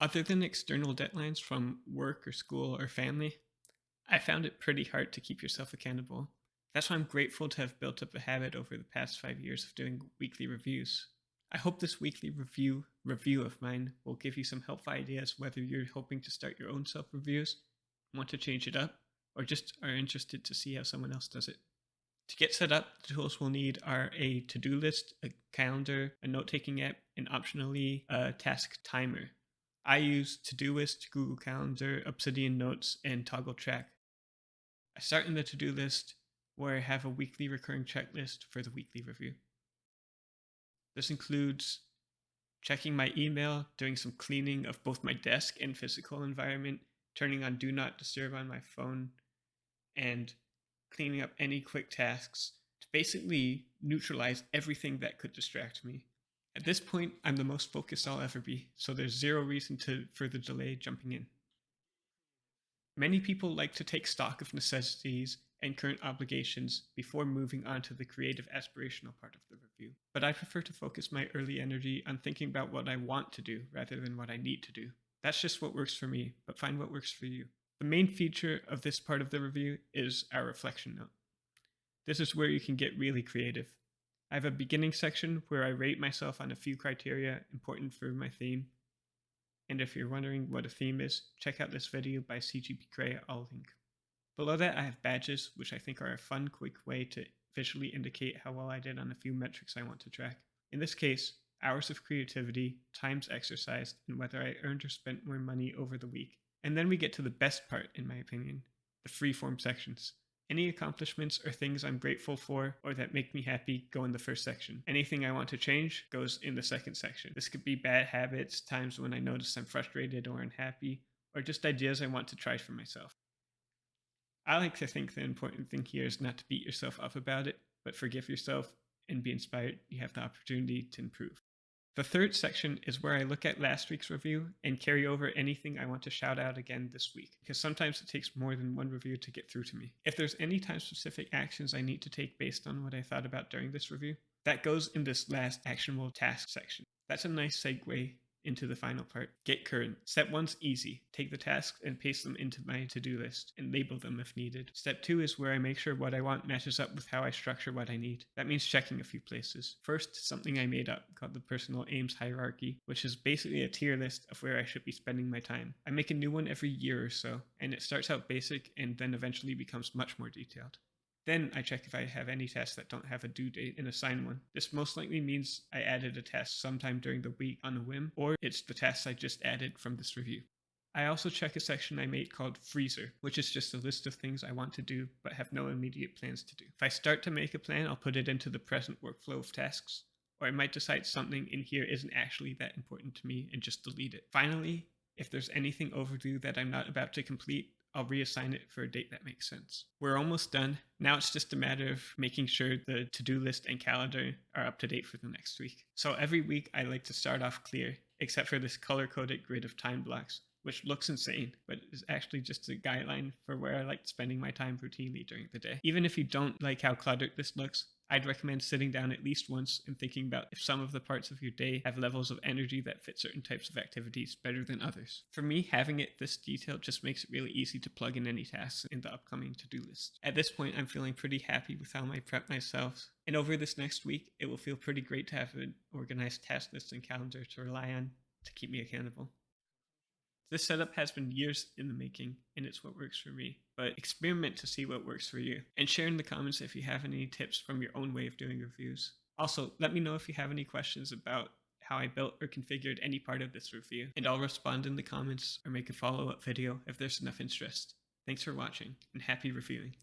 Other than external deadlines from work or school or family, I found it pretty hard to keep yourself accountable. That's why I'm grateful to have built up a habit over the past 5 years of doing weekly reviews. I hope this weekly review of mine will give you some helpful ideas whether you're hoping to start your own self reviews, want to change it up, or just are interested to see how someone else does it. To get set up, the tools we'll need are a to-do list, a calendar, a note-taking app, and optionally a task timer. I use Todoist, Google Calendar, Obsidian Notes, and Toggle Track. I start in the to-do list where I have a weekly recurring checklist for the weekly review. This includes checking my email, doing some cleaning of both my desk and physical environment, turning on Do Not Disturb on my phone, and cleaning up any quick tasks to basically neutralize everything that could distract me. At this point, I'm the most focused I'll ever be, so there's zero reason to further delay jumping in. Many people like to take stock of necessities and current obligations before moving on to the creative aspirational part of the review. But I prefer to focus my early energy on thinking about what I want to do rather than what I need to do. That's just what works for me, but find what works for you. The main feature of this part of the review is our reflection note. This is where you can get really creative. I have a beginning section where I rate myself on a few criteria important for my theme. And if you're wondering what a theme is, check out this video by CGP Cray, I'll link. Below that, I have badges, which I think are a fun, quick way to visually indicate how well I did on a few metrics I want to track. In this case, hours of creativity, times exercised, and whether I earned or spent more money over the week. And then we get to the best part, in my opinion, the freeform sections. Any accomplishments or things I'm grateful for or that make me happy go in the first section. Anything I want to change goes in the second section. This could be bad habits, times when I notice I'm frustrated or unhappy, or just ideas I want to try for myself. I like to think the important thing here is not to beat yourself up about it, but forgive yourself and be inspired. You have the opportunity to improve. The third section is where I look at last week's review and carry over anything I want to shout out again this week, because sometimes it takes more than one review to get through to me. If there's any time-specific actions I need to take based on what I thought about during this review, that goes in this last actionable task section. That's a nice segue into the final part. Get current. Step 1's easy. Take the tasks and paste them into my to-do list and label them if needed. Step 2 is where I make sure what I want matches up with how I structure what I need. That means checking a few places. First, something I made up called the Personal Aims Hierarchy, which is basically a tier list of where I should be spending my time. I make a new one every year or so, and it starts out basic and then eventually becomes much more detailed. Then I check if I have any tasks that don't have a due date and assign one. This most likely means I added a task sometime during the week on a whim, or it's the tasks I just added from this review. I also check a section I made called Freezer, which is just a list of things I want to do but have no immediate plans to do. If I start to make a plan, I'll put it into the present workflow of tasks, or I might decide something in here isn't actually that important to me and just delete it. Finally, if there's anything overdue that I'm not about to complete, I'll reassign it for a date that makes sense. We're almost done. Now it's just a matter of making sure the to-do list and calendar are up to date for the next week. So every week I like to start off clear, except for this color-coded grid of time blocks, which looks insane, but is actually just a guideline for where I like spending my time routinely during the day. Even if you don't like how cluttered this looks, I'd recommend sitting down at least once and thinking about if some of the parts of your day have levels of energy that fit certain types of activities better than others. For me, having it this detailed just makes it really easy to plug in any tasks in the upcoming to-do list. At this point, I'm feeling pretty happy with how I prep myself, and over this next week, it will feel pretty great to have an organized task list and calendar to rely on to keep me accountable. This setup has been years in the making, and it's what works for me. But experiment to see what works for you. And share in the comments if you have any tips from your own way of doing reviews. Also, let me know if you have any questions about how I built or configured any part of this review, and I'll respond in the comments or make a follow-up video if there's enough interest. Thanks for watching, and happy reviewing.